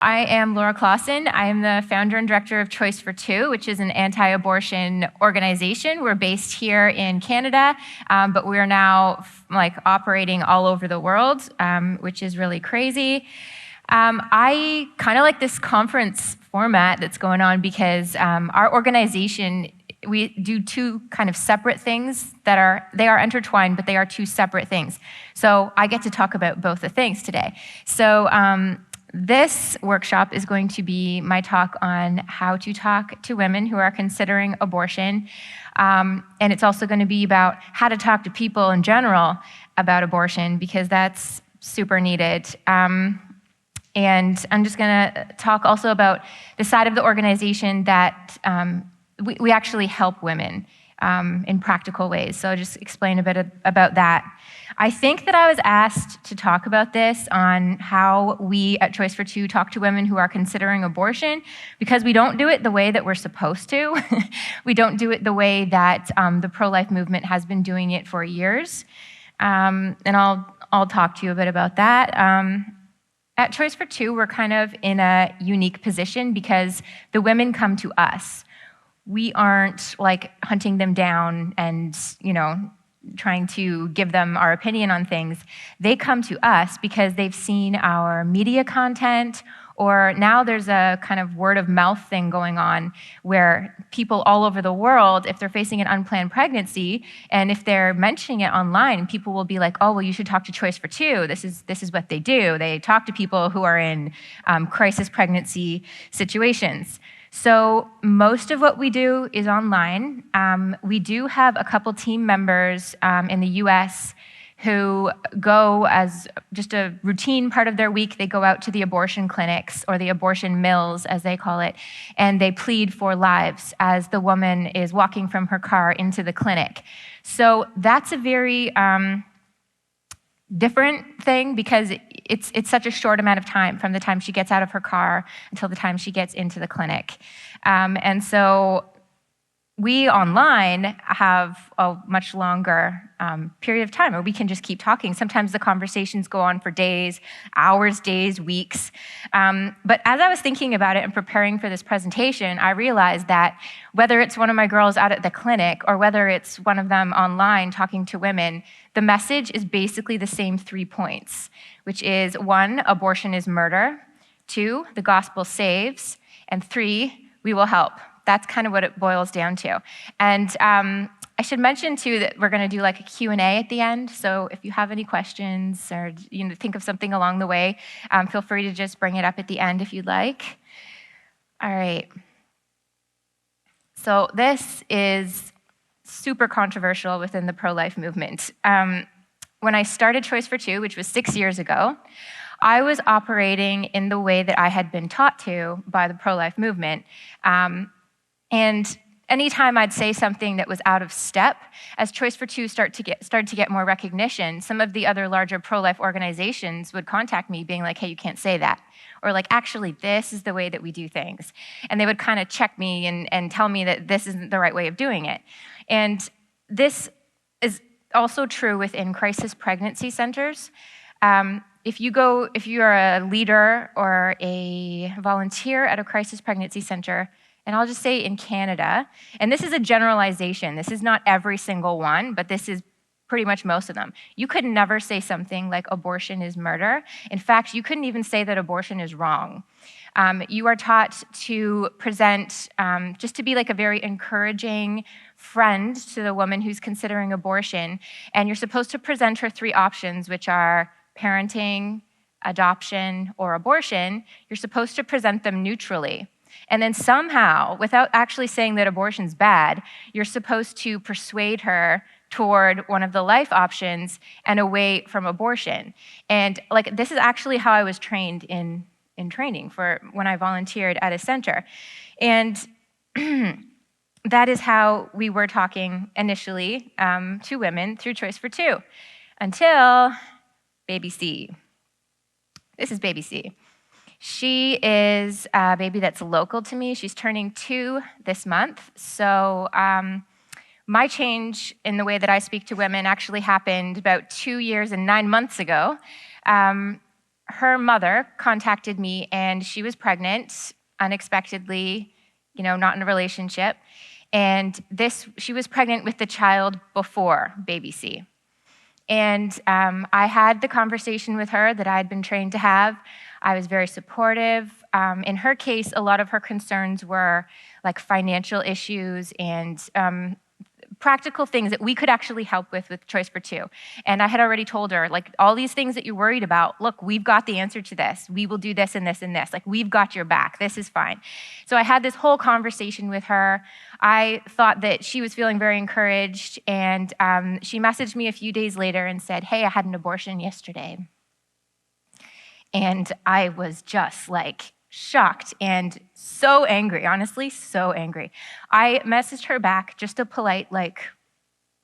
I am Laura Klassen. I am the founder and director of Choice for Two, which is an anti-abortion organization. We're based here in Canada, but we are now operating all over the world, which is really crazy. I kind of like this conference format that's going on because our organization, we do two kind of separate things that are intertwined, but they are two separate things. So I get to talk about both the things today. So this workshop is going to be my talk on how to talk to women who are considering abortion. And it's also going to be about how to talk to people in general about abortion, because that's super needed. And I'm just going to talk also about the side of the organization that we actually help women in practical ways. So I'll just explain a bit about that. I think that I was asked to talk about this on how we at Choice for Two talk to women who are considering abortion, because we don't do it the way that we're supposed to. We don't do it the way that the pro-life movement has been doing it for years. And I'll talk to you a bit about that. At Choice for Two, we're kind of in a unique position because the women come to us. We aren't like hunting them down and, trying to give them our opinion on things. They come to us because they've seen our media content, or now there's a kind of word of mouth thing going on where people all over the world, if they're facing an unplanned pregnancy, and if they're mentioning it online, people will be like, oh, well, you should talk to Choice for Two. This is what they do. They talk to people who are in crisis pregnancy situations. So most of what we do is online. We do have a couple team members in the US who go as just a routine part of their week. They go out to the abortion clinics, or the abortion mills, as they call it, and they plead for lives as the woman is walking from her car into the clinic. So that's a very different thing, because it's such a short amount of time from the time she gets out of her car until the time she gets into the clinic. And so we online have a much longer period of time where we can just keep talking. Sometimes the conversations go on for days, hours, days, weeks. But as I was thinking about it and preparing for this presentation, I realized that whether it's one of my girls out at the clinic or whether it's one of them online talking to women, the message is basically the same 3 points, which is 1, abortion is murder; 2, the gospel saves; and 3, we will help. That's kind of what it boils down to. And I should mention too that we're going to do like a Q&A at the end. So if you have any questions or think of something along the way, feel free to just bring it up at the end if you'd like. All right. So this is super controversial within the pro-life movement. When I started Choice for Two, which was 6 years ago, I was operating in the way that I had been taught to by the pro-life movement. And anytime I'd say something that was out of step, as Choice for Two started to get more recognition, some of the other larger pro-life organizations would contact me being like, hey, you can't say that. Or like, actually, this is the way that we do things. And they would kind of check me and tell me that this isn't the right way of doing it. And this is also true within crisis pregnancy centers. If you are a leader or a volunteer at a crisis pregnancy center, and I'll just say in Canada, and this is a generalization, this is not every single one, but this is pretty much most of them. You could never say something like abortion is murder. In fact, you couldn't even say that abortion is wrong. You are taught to present, just to be like a very encouraging friend to the woman who's considering abortion, and you're supposed to present her 3 options, which are parenting, adoption, or abortion. You're supposed to present them neutrally. And then somehow, without actually saying that abortion's bad, you're supposed to persuade her toward one of the life options and away from abortion. And like, this is actually how I was trained in training for when I volunteered at a center. And that is how we were talking initially to women through Choice for Two, until baby C. This is baby C. She is a baby that's local to me. She's turning 2 this month. So my change in the way that I speak to women actually happened about 2 years and 9 months ago. her mother contacted me, and she was pregnant unexpectedly, not in a relationship. And she was pregnant with the child before baby C. And I had the conversation with her that I had been trained to have. I was very supportive. In her case, a lot of her concerns were like financial issues and practical things that we could actually help with Choice for Two. And I had already told her, like, all these things that you're worried about, look, we've got the answer to this. We will do this and this and this. Like, we've got your back. This is fine. So I had this whole conversation with her. I thought that she was feeling very encouraged, and she messaged me a few days later and said, hey, I had an abortion yesterday. And I was just like, shocked and so angry, honestly, so angry. I messaged her back, just a polite, like,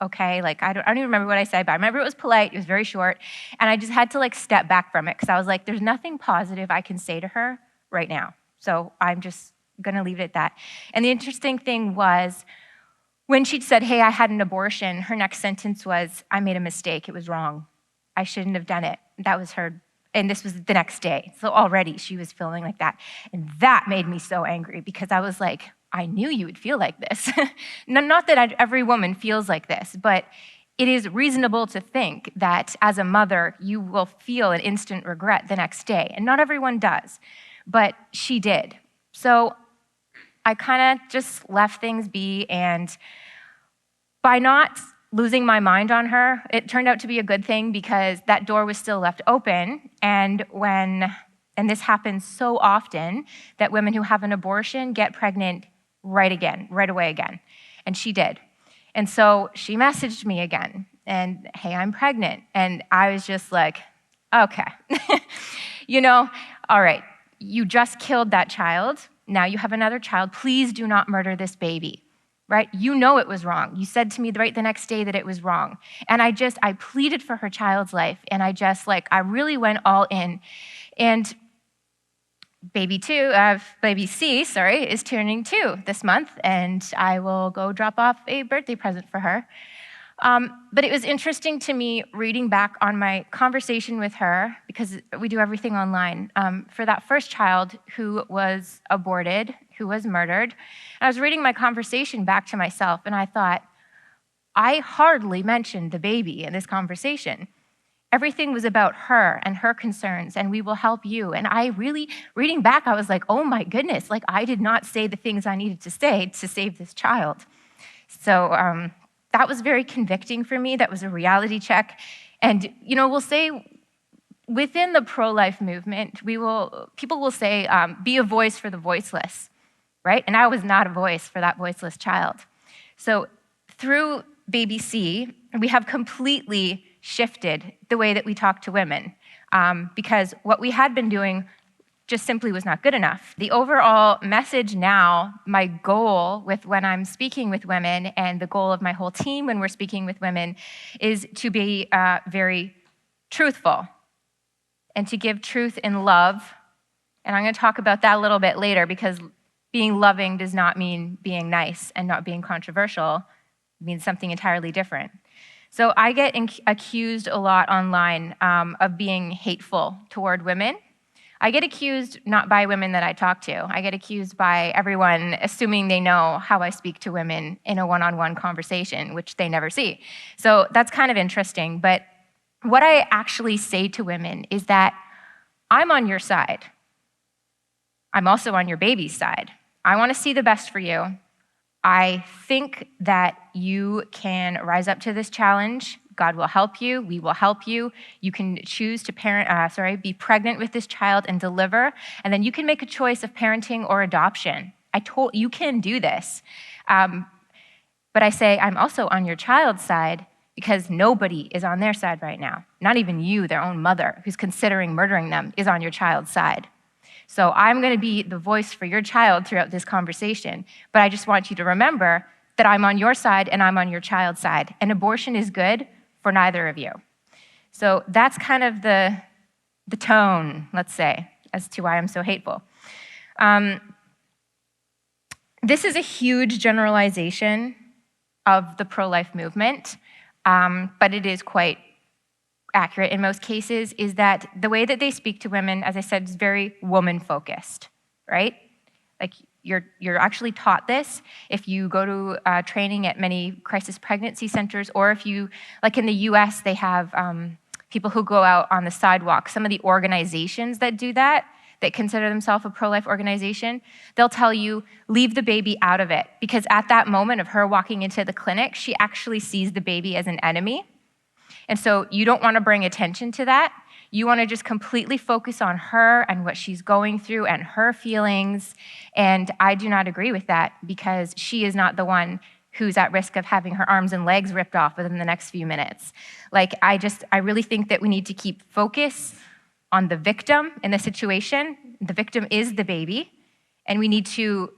okay, like, I don't even remember what I said, but I remember it was polite, it was very short, and I just had to like step back from it, because I was like, there's nothing positive I can say to her right now, so I'm just gonna leave it at that. And the interesting thing was, when she said, hey, I had an abortion, her next sentence was, I made a mistake, it was wrong. I shouldn't have done it. That was her. And this was the next day. So already she was feeling like that. And that made me so angry, because I was like, I knew you would feel like this. Not that every woman feels like this, but it is reasonable to think that as a mother, you will feel an instant regret the next day. And not everyone does, but she did. So I kind of just left things be, and by not losing my mind on her, it turned out to be a good thing, because that door was still left open. And this happens so often, that women who have an abortion get pregnant right away again. And she did. And so she messaged me again, and hey, I'm pregnant. And I was just like, okay, all right, you just killed that child. Now you have another child. Please do not murder this baby. Right? You know it was wrong. You said to me right the next day that it was wrong. And I pleaded for her child's life, and I really went all in. And baby C, is turning 2 this month, and I will go drop off a birthday present for her. But it was interesting to me reading back on my conversation with her, because we do everything online, for that first child who was aborted, who was murdered. And I was reading my conversation back to myself, and I thought, I hardly mentioned the baby in this conversation. Everything was about her and her concerns, and we will help you. And I really, reading back, I was like, oh my goodness, like, I did not say the things I needed to say to save this child. So that was very convicting for me. That was a reality check. And, we'll say within the pro-life movement, people will say, be a voice for the voiceless, right? And I was not a voice for that voiceless child. So through baby C, we have completely shifted the way that we talk to women, because what we had been doing just simply was not good enough. The overall message now, my goal when I'm speaking with women, and the goal of my whole team when we're speaking with women, is to be very truthful and to give truth in love. And I'm going to talk about that a little bit later, because being loving does not mean being nice, and not being controversial means something entirely different. So I get accused a lot online of being hateful toward women. I get accused not by women that I talk to. I get accused by everyone assuming they know how I speak to women in a one-on-one conversation, which they never see. So that's kind of interesting. But what I actually say to women is that I'm on your side. I'm also on your baby's side. I want to see the best for you. I think that you can rise up to this challenge. God will help you. We will help you. You can choose to be pregnant with this child and deliver, and then you can make a choice of parenting or adoption. You can do this. But I say I'm also on your child's side, because nobody is on their side right now. Not even you, their own mother, who's considering murdering them, is on your child's side. So I'm going to be the voice for your child throughout this conversation, but I just want you to remember that I'm on your side and I'm on your child's side, and abortion is good for neither of you. So that's kind of the tone, let's say, as to why I'm so hateful. This is a huge generalization of the pro-life movement, but it is quite accurate in most cases, is that the way that they speak to women, as I said, is very woman-focused, right? Like, you're actually taught this if you go to training at many crisis pregnancy centers, or if you, like in the US, they have people who go out on the sidewalk. Some of the organizations that do that consider themselves a pro-life organization, they'll tell you, leave the baby out of it. Because at that moment of her walking into the clinic, she actually sees the baby as an enemy. And so you don't want to bring attention to that. You want to just completely focus on her and what she's going through and her feelings. And I do not agree with that, because she is not the one who's at risk of having her arms and legs ripped off within the next few minutes. Like, I really think that we need to keep focus on the victim in the situation. The victim is the baby. And we need to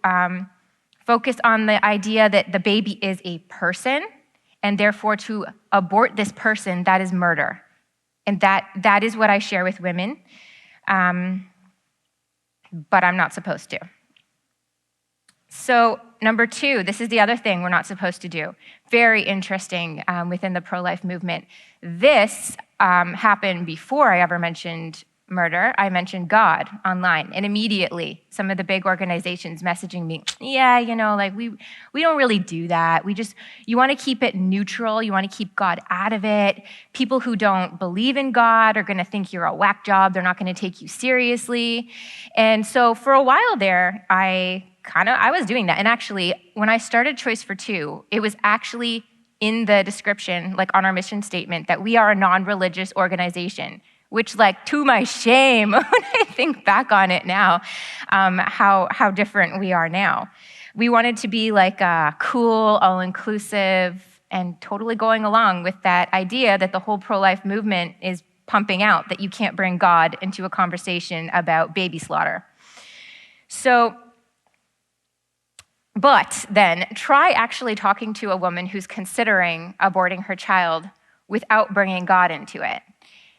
focus on the idea that the baby is a person, and therefore to abort this person, that is murder. And that is what I share with women, but I'm not supposed to. So number 2, this is the other thing we're not supposed to do. Very interesting within the pro-life movement. This happened before I ever mentioned murder. I mentioned God online, and immediately some of the big organizations messaging me, yeah, like we don't really do that. You want to keep it neutral. You want to keep God out of it. People who don't believe in God are going to think you're a whack job. They're not going to take you seriously. And so for a while there, I was doing that. And actually, when I started Choice for Two, it was actually in the description, like on our mission statement, that we are a non-religious organization, which, like, to my shame, when I think back on it now, how different we are now. We wanted to be like cool, all-inclusive, and totally going along with that idea that the whole pro-life movement is pumping out, that you can't bring God into a conversation about baby slaughter. So, but then try actually talking to a woman who's considering aborting her child without bringing God into it.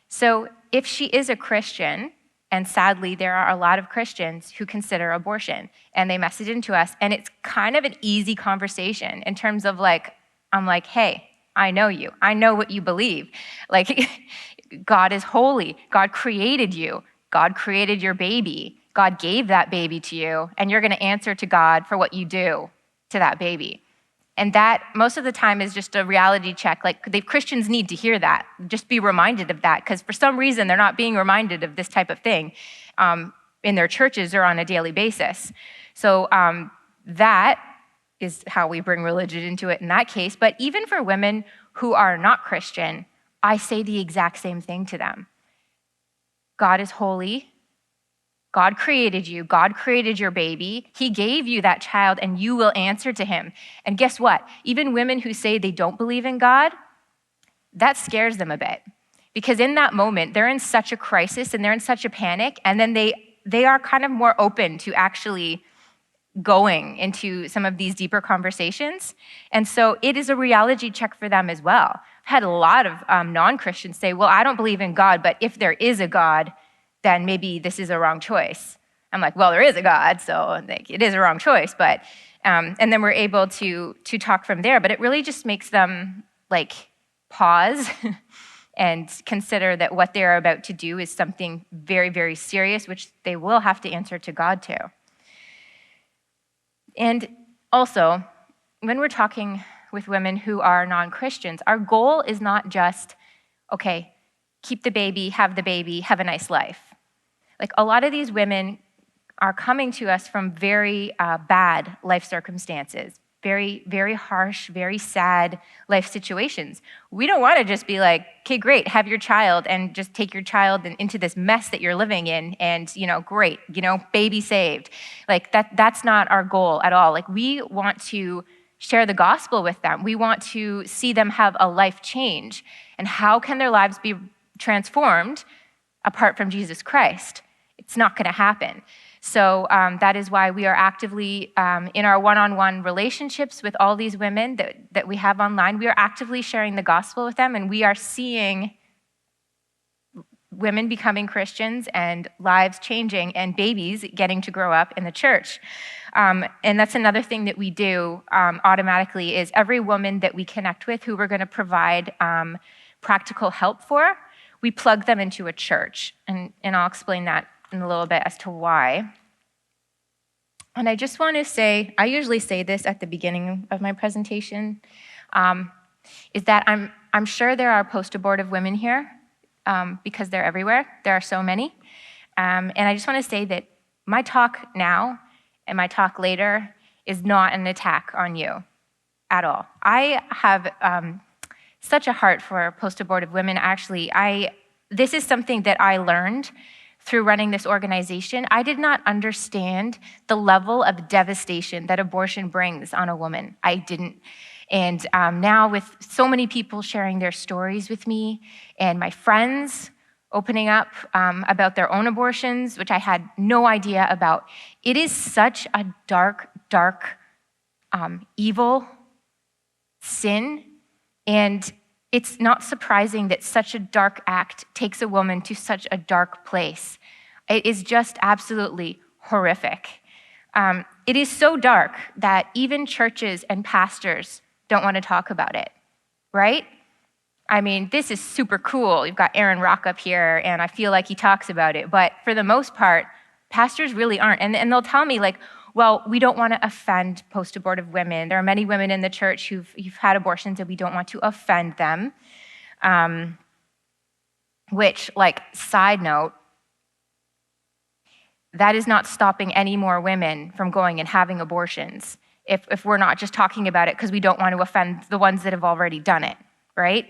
So if she is a Christian, and sadly there are a lot of Christians who consider abortion, and they message into us, and it's kind of an easy conversation in terms of, like, I'm like, hey, I know you. I know what you believe. Like, God is holy. God created you. God created your baby. God gave that baby to you, and you're going to answer to God for what you do to that baby. And that, most of the time, is just a reality check. Like, the Christians need to hear that. Just be reminded of that, because for some reason, they're not being reminded of this type of thing in their churches or on a daily basis. So that is how we bring religion into it in that case. But even for women who are not Christian, I say the exact same thing to them. God is holy. God created you. God created your baby. He gave you that child, and you will answer to him. And guess what? Even women who say they don't believe in God, that scares them a bit. Because in that moment, they're in such a crisis and they're in such a panic, and then they are kind of more open to actually going into some of these deeper conversations. And so it is a reality check for them as well. I've had a lot of non-Christians say, well, I don't believe in God, but if there is a God, then maybe this is a wrong choice. I'm like, well, there is a God, so it is a wrong choice. But and then we're able to talk from there. But it really just makes them, like, pause and consider that what they're about to do is something very, very serious, which they will have to answer to God to. And also, when we're talking with women who are non-Christians, our goal is not just, okay, keep the baby, have a nice life. Like, a lot of these women are coming to us from very bad life circumstances, very, very harsh, very sad life situations. We don't want to just be like, okay, great, have your child, and just take your child into this mess that you're living in, and, great, baby saved. Like, that's not our goal at all. Like, we want to share the gospel with them. We want to see them have a life change. And how can their lives be transformed apart from Jesus Christ? It's not going to happen. So that is why we are actively, in our one-on-one relationships with all these women that we have online, we are actively sharing the gospel with them, and we are seeing women becoming Christians and lives changing and babies getting to grow up in the church. And that's another thing that we do automatically is every woman that we connect with who we're going to provide practical help for, we plug them into a church. And I'll explain that in a little bit as to why. And I just want to say, I usually say this at the beginning of my presentation, is that I'm sure there are post-abortive women here because they're everywhere. There are so many. And I just want to say that my talk now and my talk later is not an attack on you at all. I have such a heart for post-abortive women. Actually, this is something that I learned through running this organization. I did not understand the level of devastation that abortion brings on a woman. I didn't. And now with so many people sharing their stories with me and my friends opening up about their own abortions, which I had no idea about, it is such a dark, dark, evil sin. And it's not surprising that such a dark act takes a woman to such a dark place. It is just absolutely horrific. It is so dark that even churches and pastors don't want to talk about it, right? I mean, this is super cool. You've got Aaron Rock up here, and I feel like he talks about it. But for the most part, pastors really aren't. And they'll tell me, like, well, we don't want to offend post-abortive women. There are many women in the church who've had abortions, and we don't want to offend them. Which, like, side note, that is not stopping any more women from going and having abortions if we're not just talking about it because we don't want to offend the ones that have already done it, right?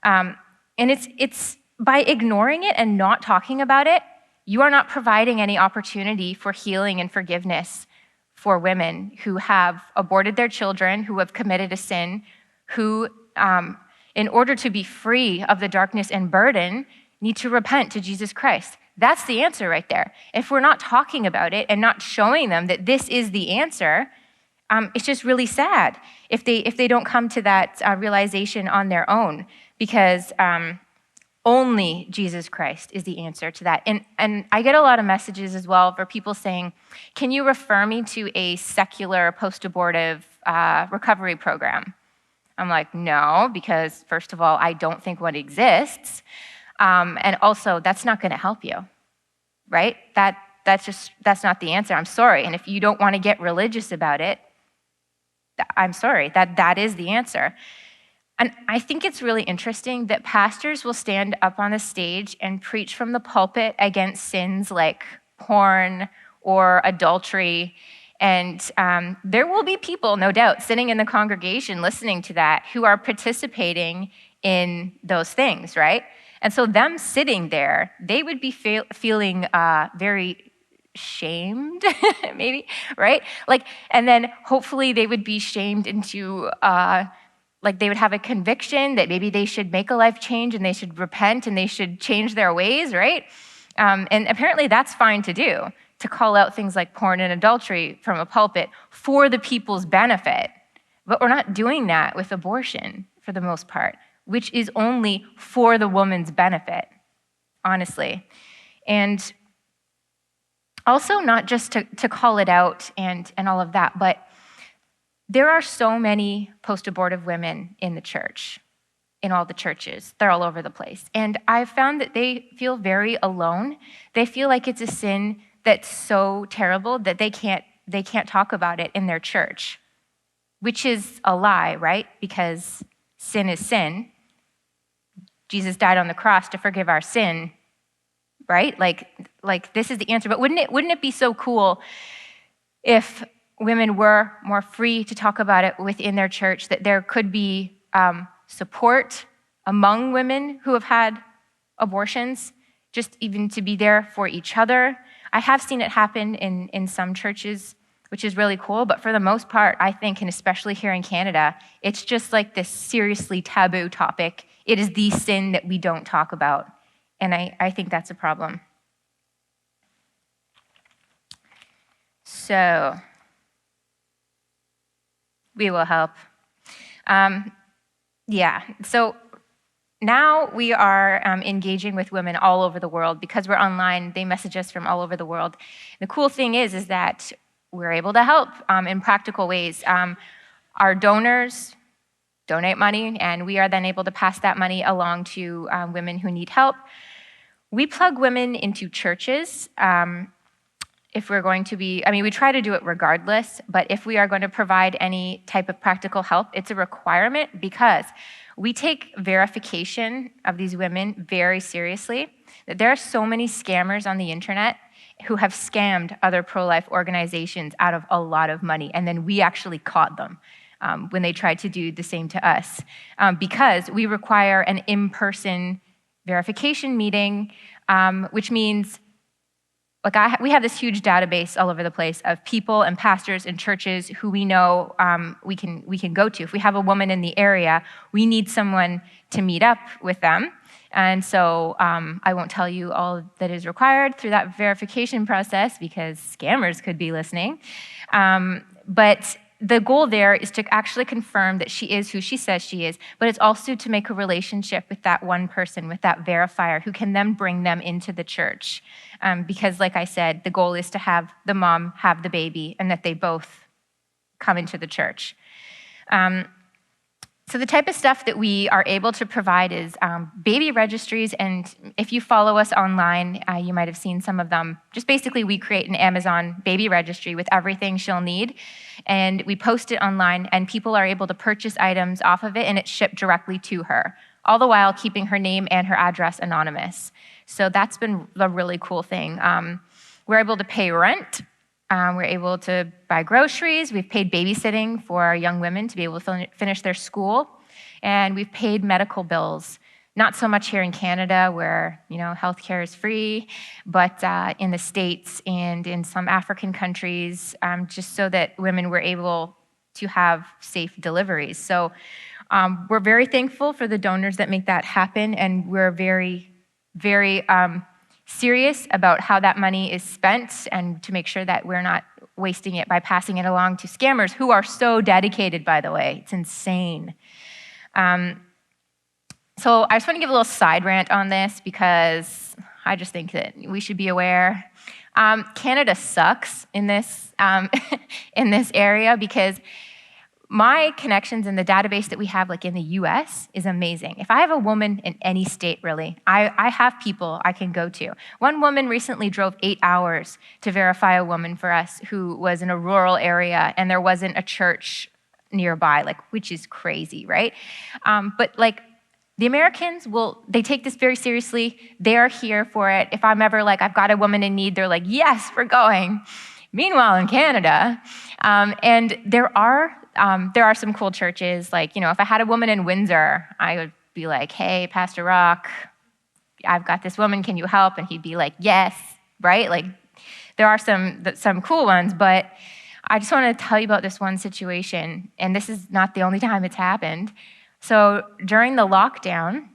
And it's by ignoring it and not talking about it, you are not providing any opportunity for healing and forgiveness for women who have aborted their children, who have committed a sin, who, in order to be free of the darkness and burden, need to repent to Jesus Christ. That's the answer right there. If we're not talking about it and not showing them that this is the answer, it's just really sad if they don't come to that realization on their own, because only Jesus Christ is the answer to that. And I get a lot of messages as well for people saying, can you refer me to a secular post-abortive recovery program? I'm like, no, because first of all, I don't think one exists. And also, that's not going to help you, right? That's not the answer. I'm sorry. And if you don't want to get religious about it, I'm sorry, that is the answer. And I think it's really interesting that pastors will stand up on the stage and preach from the pulpit against sins like porn or adultery. And there will be people, no doubt, sitting in the congregation listening to that who are participating in those things, right? And so them sitting there, they would be feeling very shamed, maybe, right? Like, and then hopefully they would be shamed into, like they would have a conviction that maybe they should make a life change and they should repent and they should change their ways, right? And apparently that's fine to do, to call out things like porn and adultery from a pulpit for the people's benefit. But we're not doing that with abortion for the most part, which is only for the woman's benefit, honestly. And also not just to call it out and all of that, but there are so many post-abortive women in the church, in all the churches. They're all over the place. And I've found that they feel very alone. They feel like it's a sin that's so terrible that they can't talk about it in their church, which is a lie, right? Because sin is sin. Jesus died on the cross to forgive our sin, right? Like this is the answer. But wouldn't it be so cool if women were more free to talk about it within their church, that there could be support among women who have had abortions, just even to be there for each other. I have seen it happen in some churches, which is really cool, but for the most part, I think, and especially here in Canada, it's just like this seriously taboo topic. It is the sin that we don't talk about, and I think that's a problem. So, we will help. So now we are engaging with women all over the world. Because we're online, they message us from all over the world. The cool thing is that we're able to help in practical ways. Our donors donate money, and we are then able to pass that money along to women who need help. We plug women into churches. If we're going to be, we try to do it regardless, but if we are going to provide any type of practical help, it's a requirement because we take verification of these women very seriously. There are so many scammers on the internet who have scammed other pro-life organizations out of a lot of money, and then we actually caught them when they tried to do the same to us because we require an in-person verification meeting, which means we have this huge database all over the place of people and pastors and churches who we know we can go to. If we have a woman in the area, we need someone to meet up with them. And so I won't tell you all that is required through that verification process because scammers could be listening. But the goal there is to actually confirm that she is who she says she is, but it's also to make a relationship with that one person, with that verifier, who can then bring them into the church. Because like I said, the goal is to have the mom have the baby and that they both come into the church. So the type of stuff that we are able to provide is baby registries, and if you follow us online, you might have seen some of them. Just basically, we create an Amazon baby registry with everything she'll need, and we post it online, and people are able to purchase items off of it, and it's shipped directly to her, all the while keeping her name and her address anonymous. So that's been a really cool thing. We're able to pay rent. We're able to buy groceries. We've paid babysitting for our young women to be able to finish their school. And we've paid medical bills. Not so much here in Canada where, healthcare is free, but in the States and in some African countries, just so that women were able to have safe deliveries. So we're very thankful for the donors that make that happen, and we're very, very serious about how that money is spent and to make sure that we're not wasting it by passing it along to scammers who are so dedicated, by the way. It's insane. So I just want to give a little side rant on this because I just think that we should be aware. Canada sucks in this, in this area because my connections in the database that we have, like in the US, is amazing. If I have a woman in any state, really, I have people I can go to. One woman recently drove 8 hours to verify a woman for us who was in a rural area and there wasn't a church nearby, which is crazy, right? But the Americans they take this very seriously. They're here for it. If I'm ever I've got a woman in need, they're like, yes, we're going. Meanwhile, in Canada, and there are some cool churches. If I had a woman in Windsor, I would be like, hey, Pastor Rock, I've got this woman, can you help? And he'd be like, yes, right? There are some cool ones, but I just want to tell you about this one situation, and this is not the only time it's happened. So during the lockdown,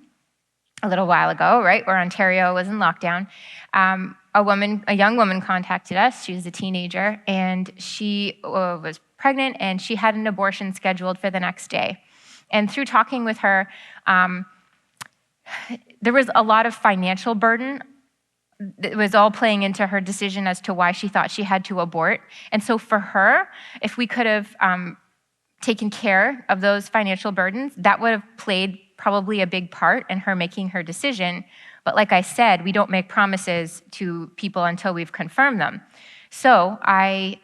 a little while ago, right, where Ontario was in lockdown, a young woman contacted us. She was a teenager, and she was pregnant, and she had an abortion scheduled for the next day. And through talking with her, there was a lot of financial burden. It was all playing into her decision as to why she thought she had to abort. And so for her, if we could have taken care of those financial burdens, that would have played probably a big part in her making her decision. But like I said, we don't make promises to people until we've confirmed them. So I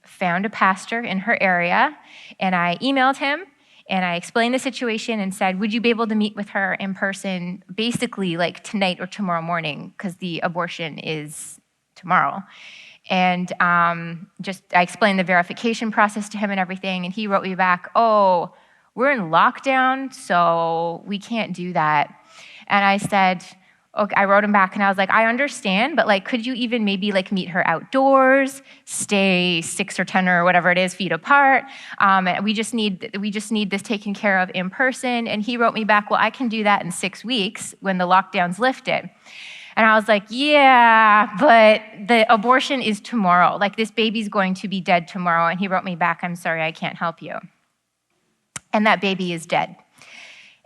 found a pastor in her area, and I emailed him, and I explained the situation and said, would you be able to meet with her in person basically tonight or tomorrow morning, because the abortion is tomorrow. And I explained the verification process to him and everything, and he wrote me back, oh, we're in lockdown, so we can't do that. And I said, okay, I wrote him back, and I was like, I understand, but could you even maybe meet her outdoors, stay 6 or 10 or whatever it is feet apart? We just need this taken care of in person. And he wrote me back, well, I can do that in 6 weeks when the lockdown's lifted. And I was like, yeah, but the abortion is tomorrow. This baby's going to be dead tomorrow. And he wrote me back, I'm sorry, I can't help you. And that baby is dead.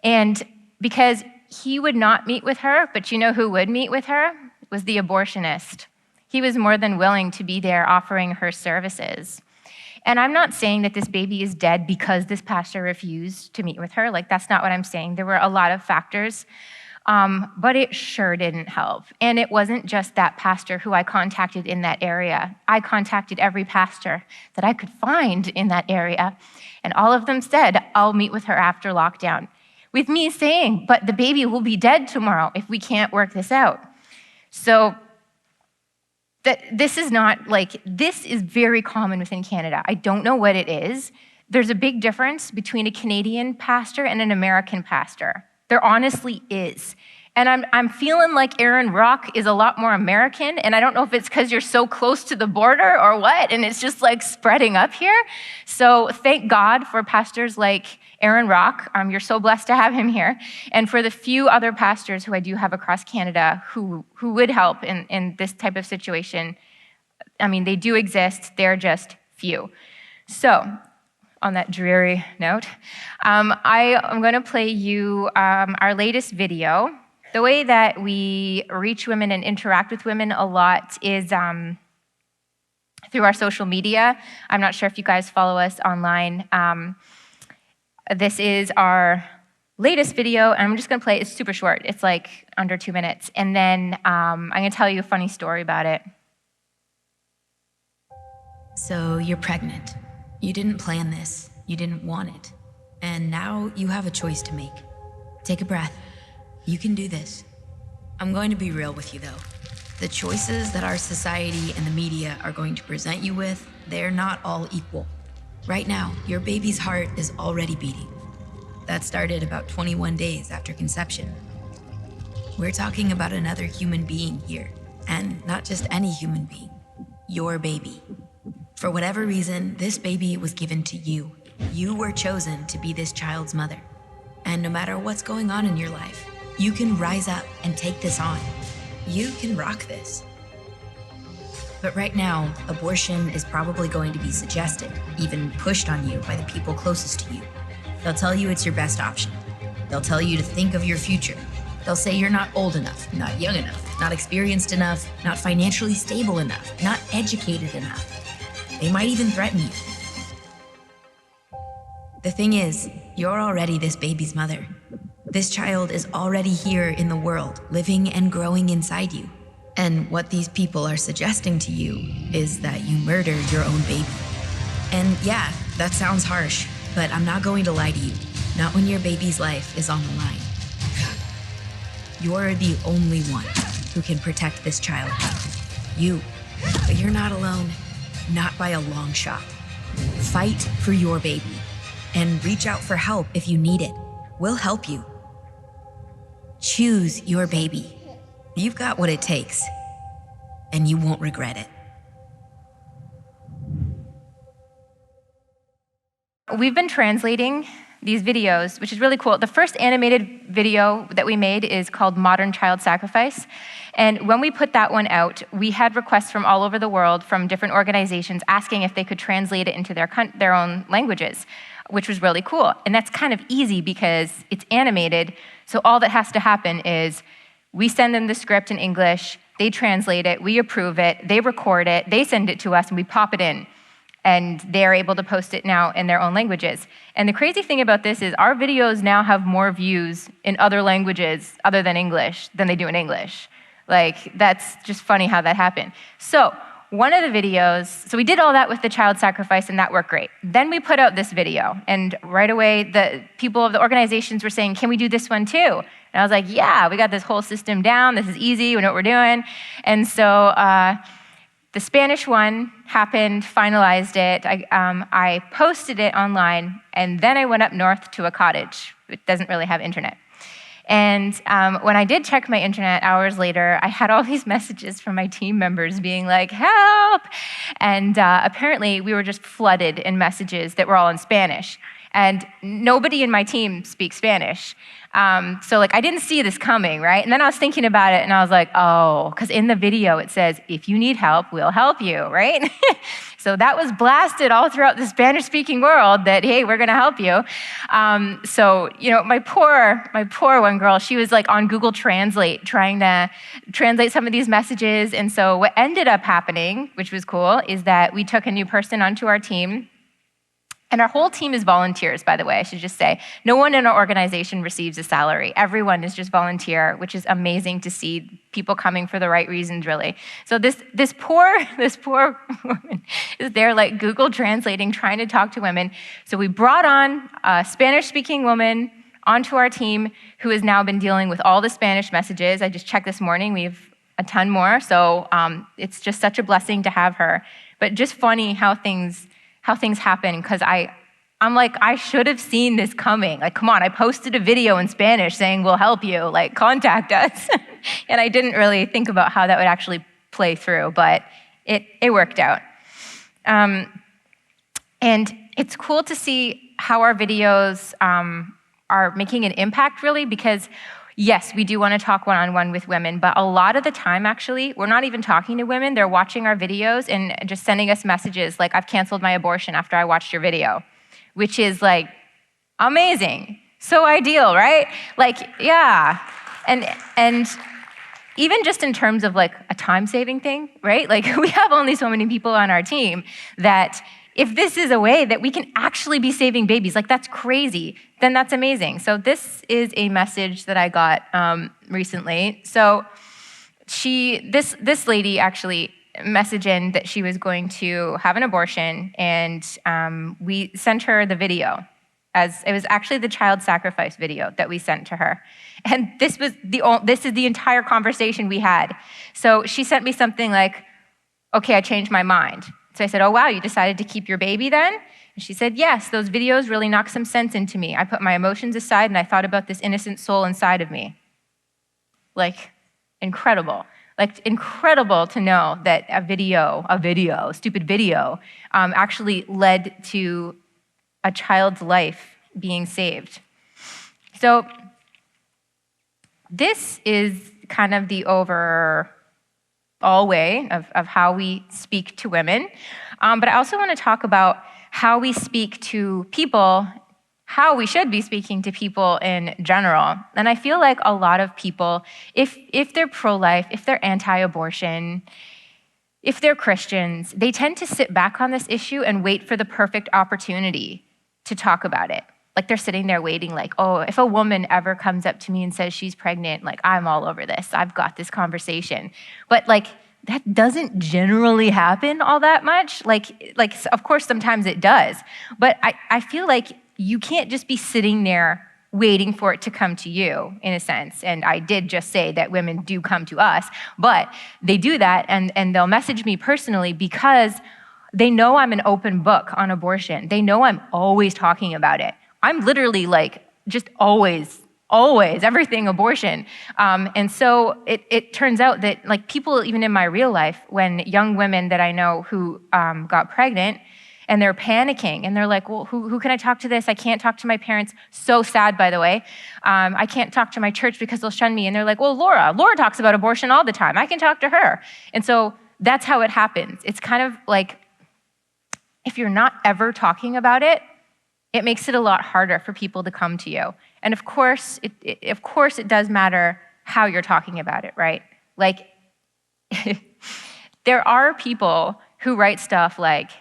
And because he would not meet with her, but you know who would meet with her? Was the abortionist. He was more than willing to be there offering her services. And I'm not saying that this baby is dead because this pastor refused to meet with her. Like, that's not what I'm saying. There were a lot of factors, but it sure didn't help. And it wasn't just that pastor who I contacted in that area. I contacted every pastor that I could find in that area, and all of them said, I'll meet with her after lockdown, with me saying, but the baby will be dead tomorrow if we can't work this out. So this is very common within Canada. I don't know what it is. There's a big difference between a Canadian pastor and an American pastor. There honestly is. And I'm feeling like Aaron Rock is a lot more American, and I don't know if it's because you're so close to the border or what, and it's just like spreading up here. So thank God for pastors like Aaron Rock. You're so blessed to have him here. And for the few other pastors who I do have across Canada who would help in this type of situation, I mean, they do exist, they're just few. So, on that dreary note, I am going to play you our latest video. The way that we reach women and interact with women a lot is through our social media. I'm not sure if you guys follow us online. This is our latest video, and I'm just going to play it. It's super short. It's like under 2 minutes. And then I'm going to tell you a funny story about it. So you're pregnant. You didn't plan this. You didn't want it. And now you have a choice to make. Take a breath. You can do this. I'm going to be real with you, though. The choices that our society and the media are going to present you with, they're not all equal. Right now, your baby's heart is already beating. That started about 21 days after conception. We're talking about another human being here, and not just any human being, your baby. For whatever reason, this baby was given to you. You were chosen to be this child's mother. And no matter what's going on in your life, you can rise up and take this on. You can rock this. But right now, abortion is probably going to be suggested, even pushed on you by the people closest to you. They'll tell you it's your best option. They'll tell you to think of your future. They'll say you're not old enough, not young enough, not experienced enough, not financially stable enough, not educated enough. They might even threaten you. The thing is, you're already this baby's mother. This child is already here in the world, living and growing inside you. And what these people are suggesting to you is that you murder your own baby. And yeah, that sounds harsh, but I'm not going to lie to you. Not when your baby's life is on the line. You're the only one who can protect this child. You. But you're not alone. Not by a long shot. Fight for your baby. And reach out for help if you need it. We'll help you. Choose your baby. You've got what it takes. And you won't regret it. We've been translating these videos, which is really cool. The first animated video that we made is called Modern Child Sacrifice. And when we put that one out, we had requests from all over the world from different organizations asking if they could translate it into their own languages, which was really cool. And that's kind of easy because it's animated. So all that has to happen is we send them the script in English, they translate it, we approve it, they record it, they send it to us, and we pop it in. And they're able to post it now in their own languages. And the crazy thing about this is our videos now have more views in other languages other than English than they do in English. Like, that's just funny how that happened. So one of the videos, so we did all that with the child sacrifice, and that worked great. Then we put out this video, and right away, the people of the organizations were saying, can we do this one too? And I was like, yeah, we got this whole system down. This is easy. We know what we're doing. And so the Spanish one happened, finalized it. I posted it online, and then I went up north to a cottage. It doesn't really have internet. And when I did check my internet hours later, I had all these messages from my team members being like, help! And apparently, we were just flooded in messages that were all in Spanish. And nobody in my team speaks Spanish. So like, I didn't see this coming, right? And then I was thinking about it, and I was like, oh, because in the video it says, if you need help, we'll help you, right? So that was blasted all throughout the Spanish-speaking world that, hey, we're gonna help you. So, you know, my poor one girl, she was like on Google Translate, trying to translate some of these messages. And so what ended up happening, which was cool, is that we took a new person onto our team. And our whole team is volunteers, by the way, I should just say. No one in our organization receives a salary. Everyone is just volunteer, which is amazing to see people coming for the right reasons, really. So this poor woman is there like Google translating, trying to talk to women. So we brought on a Spanish-speaking woman onto our team who has now been dealing with all the Spanish messages. I just checked this morning, we have a ton more. So it's just such a blessing to have her. But just funny how things happen, because I'm like, I should have seen this coming. Like, come on, I posted a video in Spanish saying, we'll help you, like, contact us. And I didn't really think about how that would actually play through, but it worked out. And it's cool to see how our videos are making an impact, really, because yes, we do want to talk one-on-one with women, but a lot of the time, actually, we're not even talking to women. They're watching our videos and just sending us messages like, I've canceled my abortion after I watched your video, which is like amazing. So ideal, right? Like, yeah. And even just in terms of like a time-saving thing, right? Like, we have only so many people on our team that if this is a way that we can actually be saving babies, like that's crazy, then that's amazing. So this is a message that I got recently. So this lady actually messaged in that she was going to have an abortion, and we sent her the video. As it was actually the child sacrifice video that we sent to her. And this is the entire conversation we had. So she sent me something like, okay, I changed my mind. So I said, oh, wow, you decided to keep your baby then? And she said, yes, those videos really knocked some sense into me. I put my emotions aside and I thought about this innocent soul inside of me. Like, incredible. Like, incredible to know that a stupid video, actually led to a child's life being saved. So this is kind of the overall way of how we speak to women. But I also want to talk about how we speak to people, how we should be speaking to people in general. And I feel like a lot of people, if they're pro-life, if they're anti-abortion, if they're Christians, they tend to sit back on this issue and wait for the perfect opportunity to talk about it. Like they're sitting there waiting like, oh, if a woman ever comes up to me and says she's pregnant, like I'm all over this. I've got this conversation. But like that doesn't generally happen all that much. Like of course sometimes it does. But I feel like you can't just be sitting there waiting for it to come to you, in a sense. And I did just say that women do come to us, but they do that and they'll message me personally because they know I'm an open book on abortion. They know I'm always talking about it. I'm literally like just always everything abortion. And so it turns out that like people even in my real life, when young women that I know who got pregnant and they're panicking and they're like, well, who can I talk to this? I can't talk to my parents. So sad, by the way. I can't talk to my church because they'll shun me. And they're like, well, Laura talks about abortion all the time. I can talk to her. And so that's how it happens. It's kind of like, if you're not ever talking about it, it makes it a lot harder for people to come to you. And of course, it does matter how you're talking about it, right? Like, there are people who write stuff like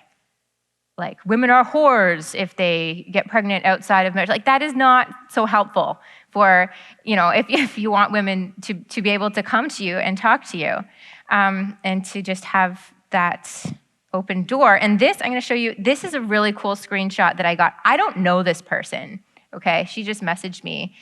women are whores if they get pregnant outside of marriage. Like, that is not so helpful for, if you want women to be able to come to you and talk to you, and to just have that open door. And this, I'm gonna show you, this is a really cool screenshot that I got. I don't know this person, okay? She just messaged me.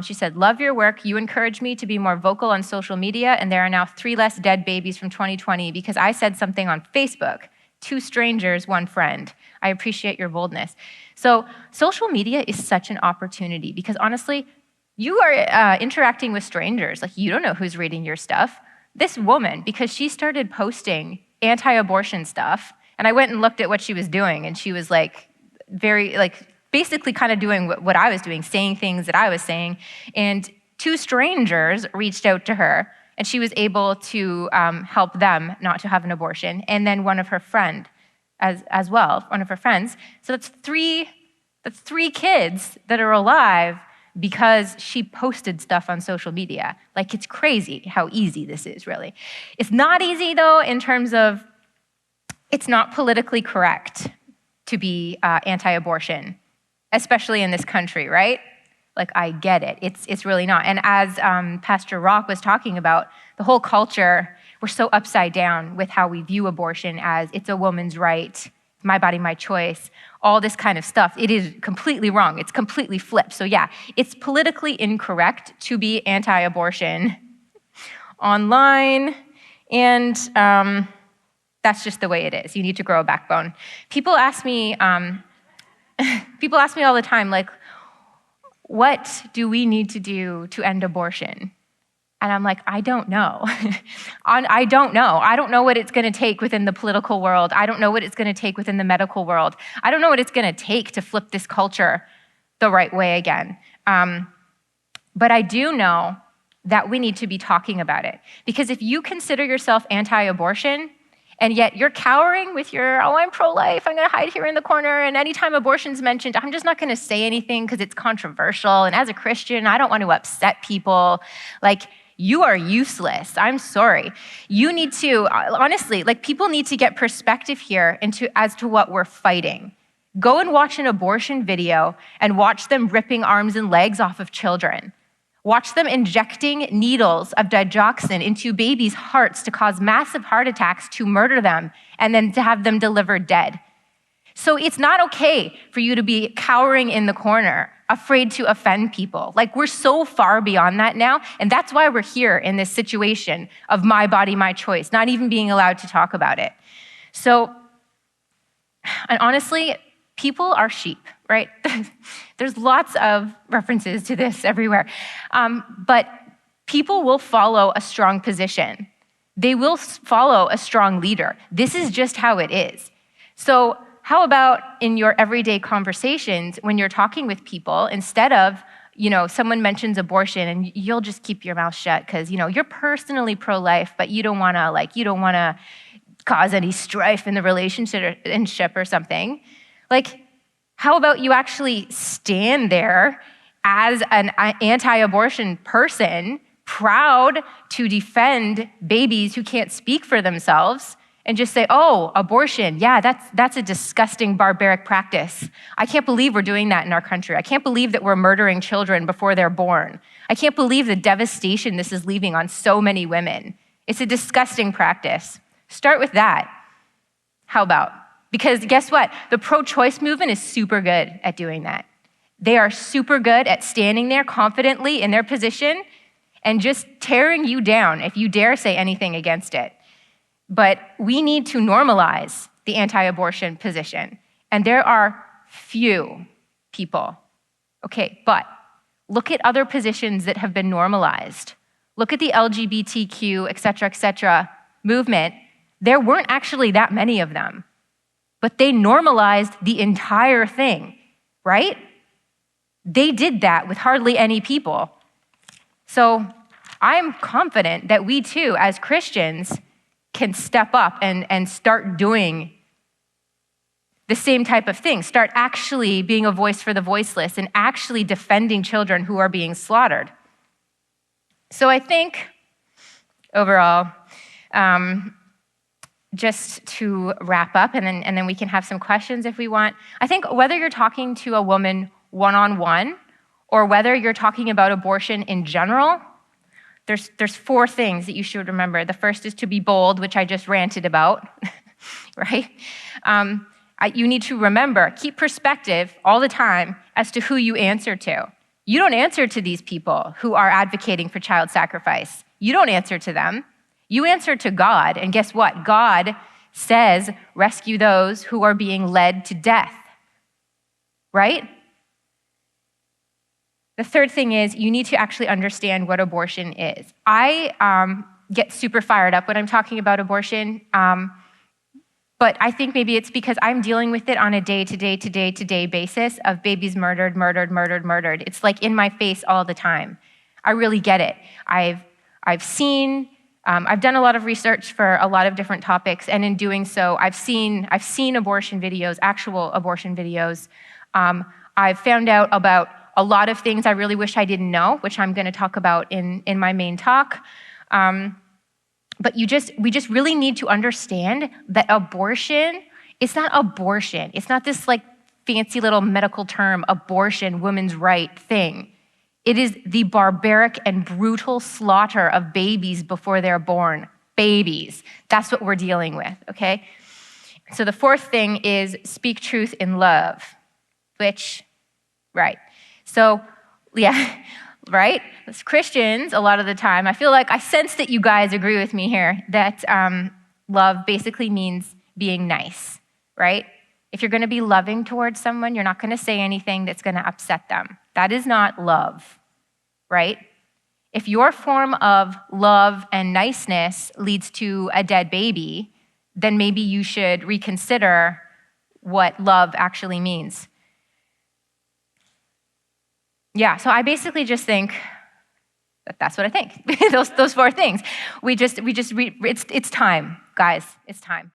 She said, love your work. You encouraged me to be more vocal on social media, and there are now 3 less dead babies from 2020 because I said something on Facebook. 2 strangers, 1 friend. I appreciate your boldness. So social media is such an opportunity because honestly, you are interacting with strangers. Like, you don't know who's reading your stuff. This woman, because she started posting anti-abortion stuff, and I went and looked at what she was doing, and she was like basically kind of doing what I was doing, saying things that I was saying, and 2 strangers reached out to her, and she was able to help them not to have an abortion, and then one of her friend as well, one of her friends. So that's 3 kids that are alive because she posted stuff on social media. Like, it's crazy how easy this is, really. It's not easy, though, in terms of it's not politically correct to be anti-abortion, especially in this country, right? Like, I get it. It's really not. And as Pastor Rock was talking about, the whole culture, we're so upside down with how we view abortion as it's a woman's right, my body, my choice, all this kind of stuff. It is completely wrong. It's completely flipped. So yeah, it's politically incorrect to be anti-abortion online, and that's just the way it is. You need to grow a backbone. People ask me all the time, like, what do we need to do to end abortion? And I'm like, I don't know. I don't know. I don't know what it's going to take within the political world. I don't know what it's going to take within the medical world. I don't know what it's going to take to flip this culture the right way again. But I do know that we need to be talking about it. Because if you consider yourself anti-abortion, and yet you're cowering with your, oh, I'm pro-life, I'm gonna hide here in the corner, and anytime abortion's mentioned, I'm just not gonna say anything because it's controversial, and as a Christian, I don't want to upset people. Like, you are useless. I'm sorry. You need to, honestly, like, people need to get perspective here as to what we're fighting. Go and watch an abortion video and watch them ripping arms and legs off of children. Watch them injecting needles of digoxin into babies' hearts to cause massive heart attacks, to murder them, and then to have them delivered dead. So it's not okay for you to be cowering in the corner, afraid to offend people. Like, we're so far beyond that now, and that's why we're here in this situation of my body, my choice, not even being allowed to talk about it. So, and honestly, people are sheep, right? There's lots of references to this everywhere. But people will follow a strong position. They will follow a strong leader. This is just how it is. So how about in your everyday conversations when you're talking with people, instead of, someone mentions abortion and you'll just keep your mouth shut because, you're personally pro-life, but you don't want to cause any strife in the relationship or something. Like, how about you actually stand there as an anti-abortion person, proud to defend babies who can't speak for themselves, and just say, oh, abortion, yeah, that's a disgusting, barbaric practice. I can't believe we're doing that in our country. I can't believe that we're murdering children before they're born. I can't believe the devastation this is leaving on so many women. It's a disgusting practice. Start with that. How about? Because guess what? The pro-choice movement is super good at doing that. They are super good at standing there confidently in their position and just tearing you down if you dare say anything against it. But we need to normalize the anti-abortion position. And there are few people. Okay, but look at other positions that have been normalized. Look at the LGBTQ, et cetera, movement. There weren't actually that many of them. But they normalized the entire thing, right? They did that with hardly any people. So I'm confident that we too, as Christians, can step up and start doing the same type of thing. Start actually being a voice for the voiceless and actually defending children who are being slaughtered. So I think overall, just to wrap up, and then we can have some questions if we want. I think whether you're talking to a woman one-on-one or whether you're talking about abortion in general, there's four things that you should remember. The first is to be bold, which I just ranted about, right? You need to remember, keep perspective all the time as to who you answer to. You don't answer to these people who are advocating for child sacrifice. You don't answer to them. You answer to God, and guess what? God says, rescue those who are being led to death, right? The third thing is you need to actually understand what abortion is. I get super fired up when I'm talking about abortion, but I think maybe it's because I'm dealing with it on a day-to-day basis of babies murdered. It's like in my face all the time. I really get it. I've seen... I've done a lot of research for a lot of different topics, and in doing so, I've seen abortion videos, actual abortion videos. I've found out about a lot of things I really wish I didn't know, which I'm going to talk about in my main talk. But we just really need to understand that abortion It's not abortion. It's not this like fancy little medical term, abortion, women's right thing. It is the barbaric and brutal slaughter of babies before they're born. Babies. That's what we're dealing with, okay? So the fourth thing is speak truth in love, which, right. So, yeah, right? As Christians, a lot of the time, I feel like I sense that you guys agree with me here, that love basically means being nice, right? If you're going to be loving towards someone, you're not going to say anything that's going to upset them. That is not love, right? If your form of love and niceness leads to a dead baby, then maybe you should reconsider what love actually means. Yeah, so I basically just think that that's what I think. those four things. It's time, guys. It's time.